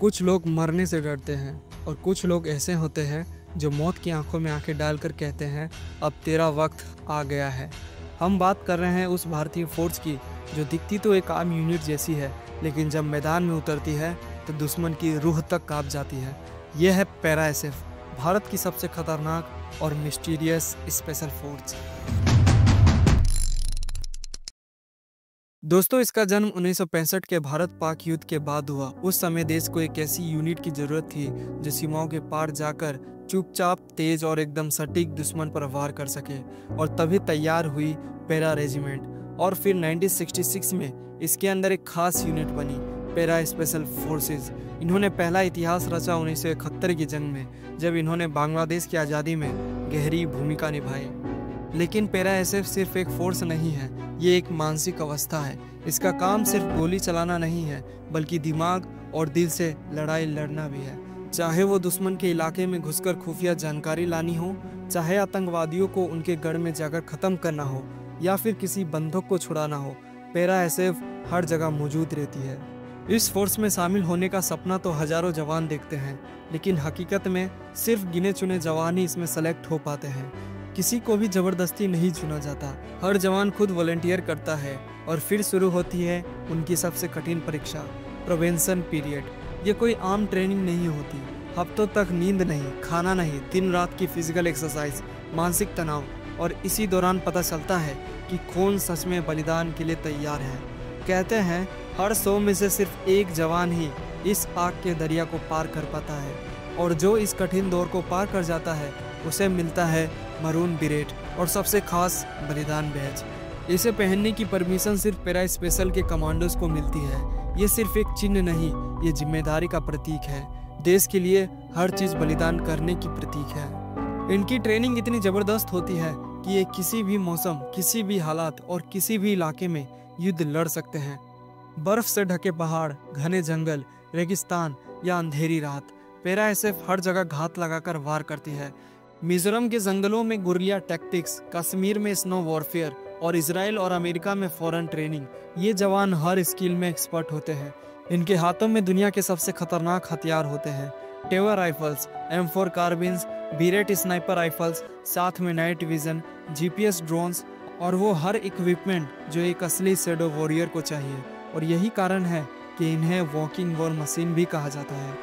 कुछ लोग मरने से डरते हैं और कुछ लोग ऐसे होते हैं जो मौत की आंखों में आंखें डालकर कहते हैं अब तेरा वक्त आ गया है। हम बात कर रहे हैं उस भारतीय फोर्स की जो दिखती तो एक आम यूनिट जैसी है, लेकिन जब मैदान में उतरती है तो दुश्मन की रूह तक कांप जाती है। यह है पैरा एसएफ, भारत की सबसे खतरनाक और मिस्टीरियस स्पेशल फोर्स। दोस्तों, इसका जन्म 1965 के भारत पाक युद्ध के बाद हुआ। उस समय देश को एक ऐसी यूनिट की जरूरत थी जो सीमाओं के पार जाकर चुपचाप, तेज और एकदम सटीक दुश्मन पर वार कर सके, और तभी तैयार हुई पैरा रेजिमेंट। और फिर 1966 में इसके अंदर एक खास यूनिट बनी, पैरा स्पेशल फोर्सेस। इन्होंने पहला इतिहास रचा 1971 की जंग में, जब इन्होंने बांग्लादेश की आज़ादी में गहरी भूमिका निभाई। लेकिन पैरा एसएफ सिर्फ एक फोर्स नहीं है, ये एक मानसिक अवस्था है। इसका काम सिर्फ गोली चलाना नहीं है, बल्कि दिमाग और दिल से लड़ाई लड़ना भी है। चाहे वो दुश्मन के इलाके में घुसकर खुफिया जानकारी लानी हो, चाहे आतंकवादियों को उनके गढ़ में जाकर ख़त्म करना हो, या फिर किसी बंदूक को छुड़ाना हो, पैरा एसएफ हर जगह मौजूद रहती है। इस फोर्स में शामिल होने का सपना तो हज़ारों जवान देखते हैं, लेकिन हकीकत में सिर्फ गिने चुने जवान ही इसमें सेलेक्ट हो पाते हैं। किसी को भी ज़बरदस्ती नहीं चुना जाता, हर जवान खुद वॉलंटियर करता है। और फिर शुरू होती है उनकी सबसे कठिन परीक्षा, प्रोबेंशन पीरियड। ये कोई आम ट्रेनिंग नहीं होती, हफ्तों तक नींद नहीं, खाना नहीं, दिन रात की फिजिकल एक्सरसाइज, मानसिक तनाव, और इसी दौरान पता चलता है कि कौन सच में बलिदान के लिए तैयार है। कहते हैं हर 100 में से सिर्फ एक जवान ही इस आग के दरिया को पार कर पाता है, और जो इस कठिन दौर को पार कर जाता है उसे मिलता है मरून बिरेट और सबसे खास बलिदान बैज। इसे पहनने की परमिशन सिर्फ पैरा स्पेशल के कमांडोज को मिलती है। ये सिर्फ एक चिन्ह नहीं, ये जिम्मेदारी का प्रतीक है, देश के लिए हर चीज़ बलिदान करने की प्रतीक है। इनकी ट्रेनिंग इतनी ज़बरदस्त होती है कि ये किसी भी मौसम, किसी भी हालात और किसी भी इलाके में युद्ध लड़ सकते हैं। बर्फ से ढके पहाड़, घने जंगल, रेगिस्तान या अंधेरी रात, पैरा एसएफ हर जगह घात लगाकर वार करती है। मिजोरम के जंगलों में गुरिल्ला टैक्टिक्स, कश्मीर में स्नो वॉरफेयर और इजराइल और अमेरिका में फॉरेन ट्रेनिंग, ये जवान हर स्किल में एक्सपर्ट होते हैं। इनके हाथों में दुनिया के सबसे खतरनाक हथियार होते हैं, टेवर राइफल्स, M4 कार्बिन्स, बिरेट स्नाइपर राइफल्स, साथ में नाइट विजन, GPS ड्रोन्स, और वो हर इक्विपमेंट जो एक असली शैडो वॉरियर को चाहिए। और यही कारण है कि इन्हें वॉकिंग वॉर मशीन भी कहा जाता है।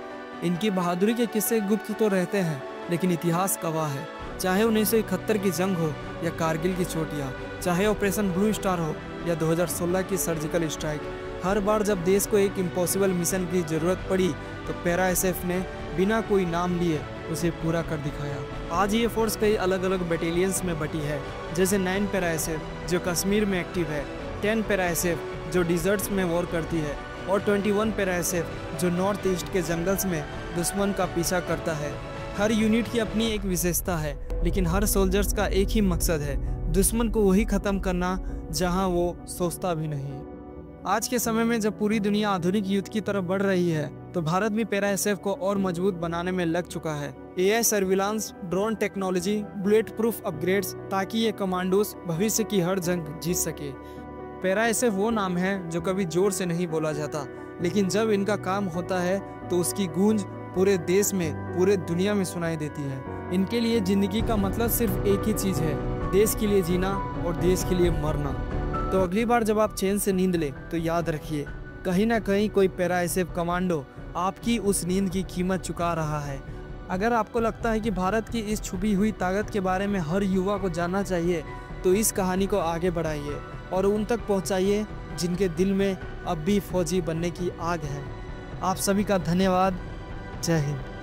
इनकी बहादुरी के किस्से गुप्त तो रहते हैं, लेकिन इतिहास गवाह है। चाहे 1971 की जंग हो या कारगिल की चोटियाँ, चाहे ऑपरेशन ब्लू स्टार हो या 2016 की सर्जिकल स्ट्राइक, हर बार जब देश को एक इम्पॉसिबल मिशन की ज़रूरत पड़ी तो पैरा एसएफ ने बिना कोई नाम लिए उसे पूरा कर दिखाया। आज ये फोर्स कई अलग अलग बटालियंस में बटी है, जैसे 9 पैरा एसएफ जो कश्मीर में एक्टिव है, 10 पैरा एसएफ जो डिजर्ट्स में वॉर करती है, और 21 पैरा एसएफ जो नॉर्थ ईस्ट के जंगल्स में दुश्मन का पीछा करता है। हर यूनिट की अपनी एक विशेषता है, लेकिन हर सोल्जर्स का एक ही मकसद है, दुश्मन को वही ख़त्म करना जहां वो सोचता भी नहीं। आज के समय में जब पूरी दुनिया आधुनिक युद्ध की तरफ बढ़ रही है, तो भारत भी पैरा एसएफ को और मजबूत बनाने में लग चुका है। AI surveillance, drone technology, bullet proof upgrades, ताकि ये कमांडोज भविष्य की हर जंग जीत सके। पैरा एसएफ वो नाम है जो कभी जोर से नहीं बोला जाता, लेकिन जब इनका काम होता है तो उसकी गूंज पूरे देश में, पूरे दुनिया में सुनाई देती है। इनके लिए जिंदगी का मतलब सिर्फ एक ही चीज़ है, देश के लिए जीना और देश के लिए मरना। तो अगली बार जब आप चैन से नींद ले तो याद रखिए, कहीं ना कहीं कोई पैरा एसएफ कमांडो आपकी उस नींद की कीमत चुका रहा है। अगर आपको लगता है कि भारत की इस छुपी हुई ताकत के बारे में हर युवा को जानना चाहिए, तो इस कहानी को आगे बढ़ाइए और उन तक पहुंचाइए जिनके दिल में अब भी फौजी बनने की आग है। आप सभी का धन्यवाद। जय हिंद।